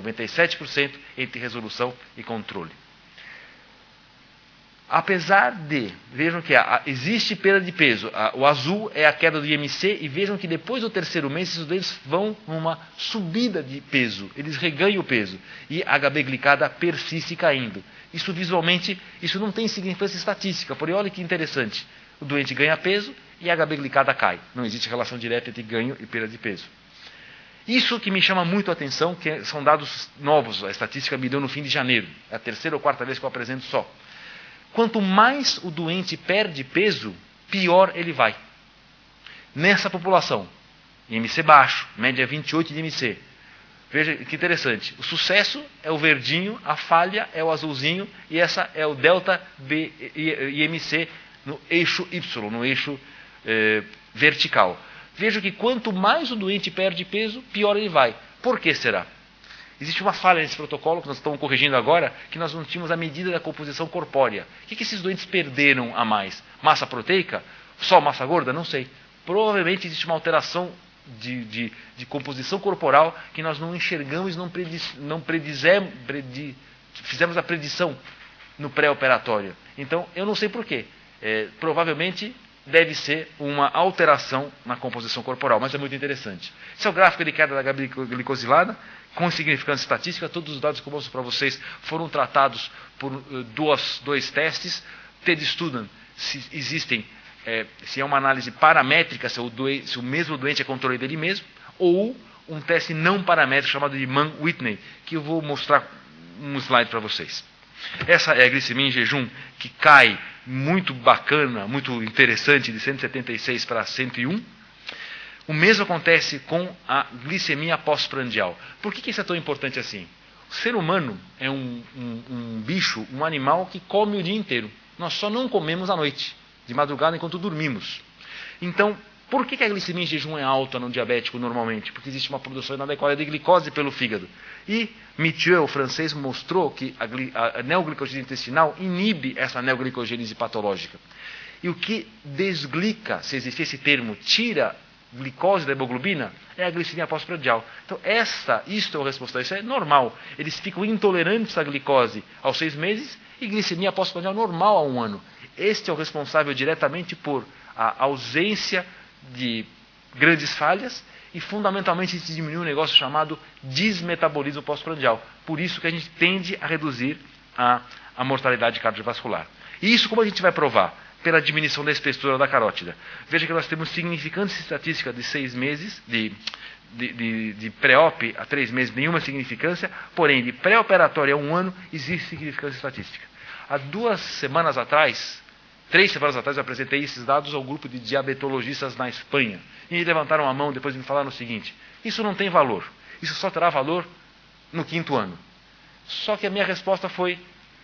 97% entre resolução e controle. Apesar de, vejam que existe perda de peso, o azul é a queda do IMC, e vejam que depois do terceiro mês, esses doentes vão numa subida de peso, eles reganham o peso, e a HB glicada persiste caindo. Isso visualmente, isso não tem significância estatística, porém olha que interessante, o doente ganha peso e a HB glicada cai, não existe relação direta entre ganho e perda de peso. Isso que me chama muito a atenção, que são dados novos, a estatística me deu no fim de janeiro, é a terceira ou quarta vez que eu apresento só. Quanto mais o doente perde peso, pior ele vai. Nessa população, IMC baixo, média 28 de IMC. Veja que interessante. O sucesso é o verdinho, a falha é o azulzinho, e essa é o delta B IMC no eixo Y, no eixo vertical. Veja que quanto mais o doente perde peso, pior ele vai. Por que será? Existe uma falha nesse protocolo que nós estamos corrigindo agora, que nós não tínhamos a medida da composição corpórea. O que esses doentes perderam a mais? Massa proteica? Só massa gorda? Não sei. Provavelmente existe uma alteração de composição corporal que nós não enxergamos, fizemos a predição no pré-operatório. Então, eu não sei porquê. Provavelmente deve ser uma alteração na composição corporal, mas é muito interessante. Esse é o gráfico de queda da HB glicosilada, com significância estatística. Todos os dados que eu mostro para vocês foram tratados por dois testes. TED Student, se existem, se é uma análise paramétrica, se o mesmo doente é controle dele mesmo, ou um teste não paramétrico chamado de Mann-Whitney, que eu vou mostrar um slide para vocês. Essa é a glicemia em jejum, que cai muito bacana, muito interessante, de 176 para 101. O mesmo acontece com a glicemia pós-prandial. Por que isso é tão importante assim? O ser humano é um bicho, um animal que come o dia inteiro. Nós só não comemos à noite, de madrugada, enquanto dormimos. Então, por que a glicemia em jejum é alta no diabético normalmente? Porque existe uma produção inadequada de glicose pelo fígado. E Mithieu, o francês, mostrou que a neoglicogênese intestinal inibe essa neoglicogênese patológica. E o que desglica, se existir esse termo, tira glicose da hemoglobina, é a glicemia pós-prandial. Então, isto é o responsável, isso é normal. Eles ficam intolerantes à glicose aos 6 meses e glicemia pós-prandial normal a 1 ano. Este é o responsável diretamente por a ausência de grandes falhas e, fundamentalmente, se diminui um negócio chamado desmetabolismo pós-prandial. Por isso que a gente tende a reduzir a mortalidade cardiovascular. E isso como a gente vai provar? Pela diminuição da espessura da carótida. Veja que nós temos significância estatística de 6 meses, de pré-op a 3 meses, nenhuma significância, porém, de pré-operatório a 1 ano, existe significância estatística. Há 3 semanas atrás, eu apresentei esses dados ao grupo de diabetologistas na Espanha. E eles levantaram a mão depois de me falaram o seguinte: isso não tem valor, isso só terá valor no 5º ano. Só que a minha resposta foi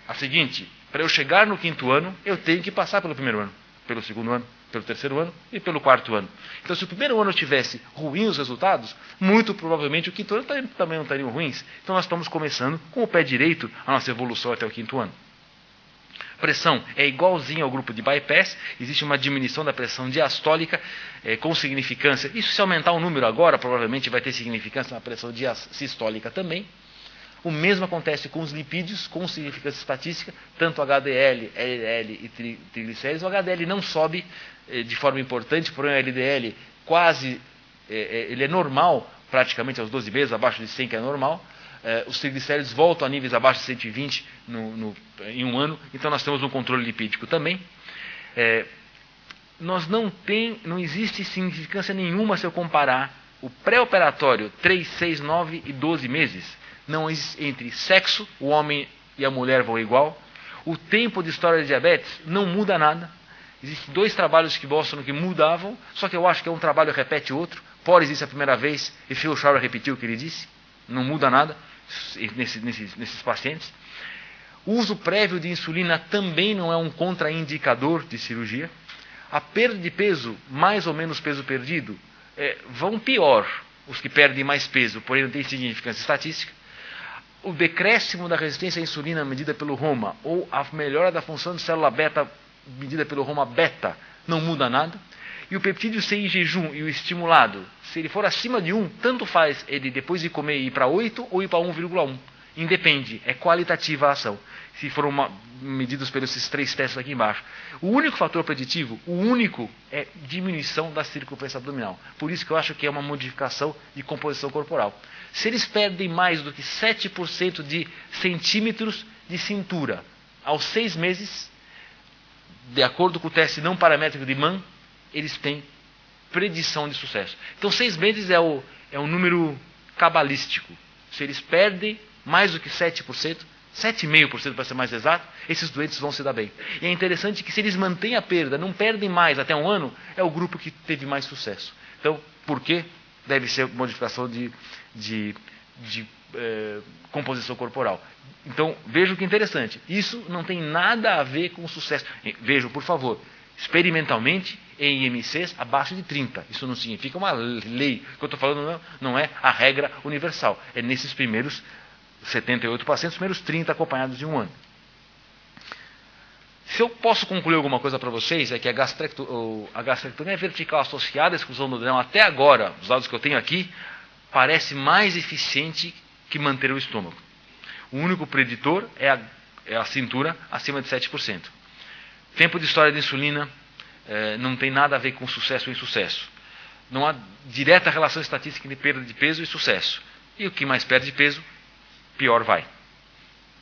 a seguinte: para eu chegar no 5º ano, eu tenho que passar pelo 1º ano, pelo 2º ano, pelo 3º ano e pelo 4º ano. Então, se o 1º ano tivesse ruins os resultados, muito provavelmente o 5º ano também não estariam ruins. Então, nós estamos começando com o pé direito a nossa evolução até o 5º ano. Pressão é igualzinho ao grupo de bypass, existe uma diminuição da pressão diastólica com significância. Isso, se aumentar o número agora, provavelmente vai ter significância na pressão sistólica também. O mesmo acontece com os lipídios, com significância estatística, tanto HDL, LDL e triglicéridos. O HDL não sobe de forma importante, porém o LDL ele é normal, praticamente aos 12 meses, abaixo de 100 que é normal. Os triglicéridos voltam a níveis abaixo de 120 em 1 ano, então nós temos um controle lipídico também. Não existe significância nenhuma se eu comparar o pré-operatório 3, 6, 9 e 12 meses. Não existe entre sexo, o homem e a mulher vão igual. O tempo de história de diabetes não muda nada. Existem 2 trabalhos que mostram que mudavam, só que eu acho que um trabalho repete o outro. Pores disse a primeira vez e Phil Schauer repetiu o que ele disse. Não muda nada nesses pacientes. O uso prévio de insulina também não é um contraindicador de cirurgia. A perda de peso, mais ou menos peso perdido, vão pior os que perdem mais peso, porém não tem significância estatística. O decréscimo da resistência à insulina medida pelo ROMA ou a melhora da função de célula beta medida pelo ROMA beta não muda nada. E o peptídeo C em jejum e o estimulado, se ele for acima de 1, tanto faz ele depois de comer ir para 8 ou ir para 1,1. Independe, é qualitativa a ação. Se foram medidos pelos esses 3 testes aqui embaixo. O único fator preditivo, é diminuição da circunferência abdominal. Por isso que eu acho que é uma modificação de composição corporal. Se eles perdem mais do que 7% de centímetros de cintura aos 6 meses, de acordo com o teste não paramétrico de Mann, eles têm predição de sucesso. Então 6 meses é um número cabalístico. Se eles perdem mais do que 7%, 7,5% para ser mais exato, esses doentes vão se dar bem. E é interessante que se eles mantêm a perda, não perdem mais até 1 ano, é o grupo que teve mais sucesso. Então, por quê? Deve ser modificação de composição corporal. Então, vejam que interessante. Isso não tem nada a ver com o sucesso. Vejam, por favor, experimentalmente, em IMCs abaixo de 30. Isso não significa uma lei. O que eu estou falando não é a regra universal. É nesses primeiros 78 pacientes, primeiros 30 acompanhados de 1 ano. Se eu posso concluir alguma coisa para vocês, é que a gastrectomia vertical associada à exclusão do adenal, até agora, os dados que eu tenho aqui, parece mais eficiente que manter o estômago. O único preditor é a cintura acima de 7%. Tempo de história de insulina não tem nada a ver com sucesso ou insucesso. Não há direta relação estatística entre perda de peso e sucesso. E o que mais perde peso, pior vai.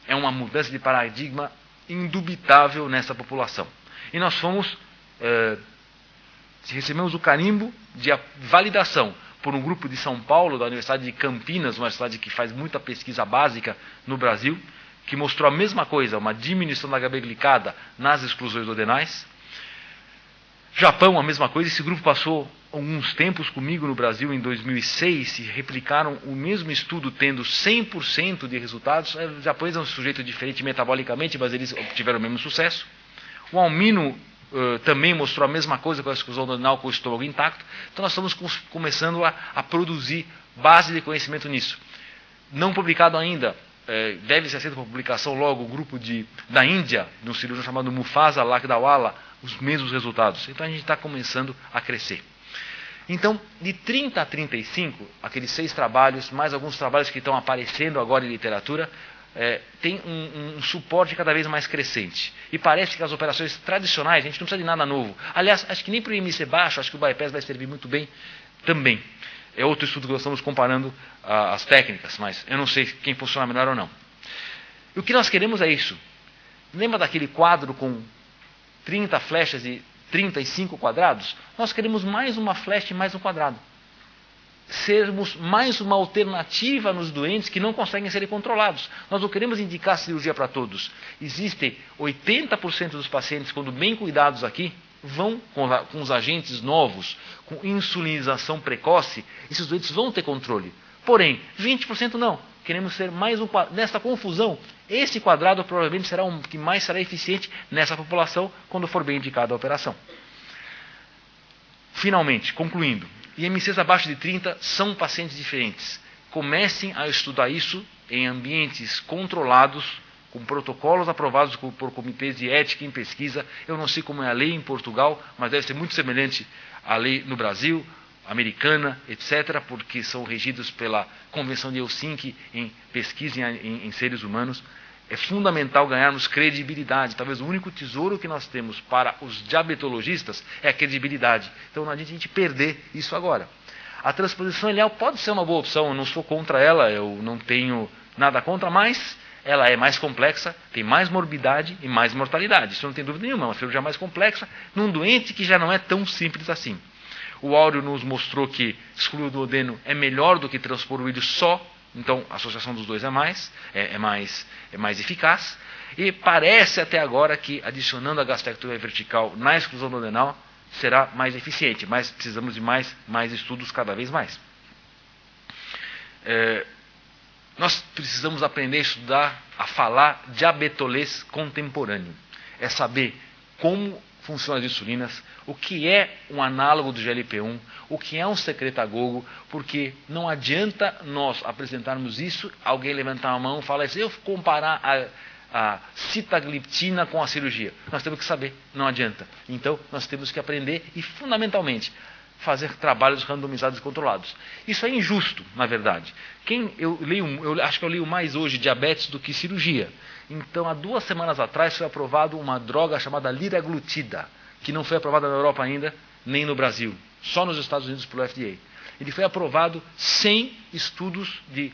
É uma mudança de paradigma indubitável nessa população. E nós recebemos o carimbo de validação por um grupo de São Paulo, da Universidade de Campinas, uma cidade que faz muita pesquisa básica no Brasil, que mostrou a mesma coisa, uma diminuição da HB glicada nas exclusões duodenais. Japão, a mesma coisa. Esse grupo passou alguns tempos comigo no Brasil em 2006 e replicaram o mesmo estudo tendo 100% de resultados. Os japoneses é um sujeito diferente metabolicamente, mas eles obtiveram o mesmo sucesso. O Almino também mostrou a mesma coisa com a exclusão duodenal com o estômago intacto. Então nós estamos começando a produzir base de conhecimento nisso. Não publicado ainda, deve ser aceito para publicação logo o grupo da Índia, de um cirurgião chamado Mufasa Lakdawala, os mesmos resultados. Então a gente está começando a crescer. Então, de 30 a 35, aqueles 6 trabalhos, mais alguns trabalhos que estão aparecendo agora em literatura, tem um suporte cada vez mais crescente. E parece que as operações tradicionais, a gente não precisa de nada novo. Aliás, acho que nem para o IMC baixo, acho que o bypass vai servir muito bem também. É outro estudo que nós estamos comparando as técnicas, mas eu não sei quem funciona melhor ou não. E o que nós queremos é isso. Lembra daquele quadro com 30 flechas e 35 quadrados? Nós queremos mais uma flecha e mais um quadrado. Sermos mais uma alternativa nos doentes que não conseguem ser controlados. Nós não queremos indicar cirurgia para todos. Existem 80% dos pacientes, quando bem cuidados aqui, vão com os agentes novos, com insulinização precoce, esses doentes vão ter controle. Porém, 20% não. Queremos ser mais um quadrado. Nessa confusão, esse quadrado provavelmente será o que mais será eficiente nessa população quando for bem indicada a operação. Finalmente, concluindo, IMCs abaixo de 30 são pacientes diferentes. Comecem a estudar isso em ambientes controlados, com protocolos aprovados por comitês de ética em pesquisa. Eu não sei como é a lei em Portugal, mas deve ser muito semelhante à lei no Brasil, americana, etc., porque são regidos pela Convenção de Helsinki em pesquisa em seres humanos. É fundamental ganharmos credibilidade. Talvez o único tesouro que nós temos para os diabetologistas é a credibilidade. Então não adianta a gente perder isso agora. A transposição ileal pode ser uma boa opção, eu não sou contra ela, eu não tenho nada contra, mas ela é mais complexa, tem mais morbidade e mais mortalidade. Isso não tem dúvida nenhuma, é uma cirurgia mais complexa num doente que já não é tão simples assim. O Áureo nos mostrou que excluir o duodeno é melhor do que transpor o ilho só. Então, a associação dos dois é mais eficaz. E parece até agora que, adicionando a gastrectomia vertical na exclusão duodenal, será mais eficiente. Mas precisamos de mais estudos cada vez mais. Nós precisamos aprender a estudar, a falar diabetolês contemporâneo. É saber como funcionam as insulinas, o que é um análogo do GLP-1, o que é um secretagogo, porque não adianta nós apresentarmos isso, alguém levantar a mão e falar assim, eu comparar a sitagliptina com a cirurgia? Nós temos que saber, não adianta. Então, nós temos que aprender e, fundamentalmente, fazer trabalhos randomizados e controlados. Isso é injusto, na verdade. Eu acho que eu leio mais hoje diabetes do que cirurgia. Então, há 2 semanas atrás foi aprovado uma droga chamada liraglutida, que não foi aprovada na Europa ainda, nem no Brasil, só nos Estados Unidos pelo FDA. Ele foi aprovado sem estudos de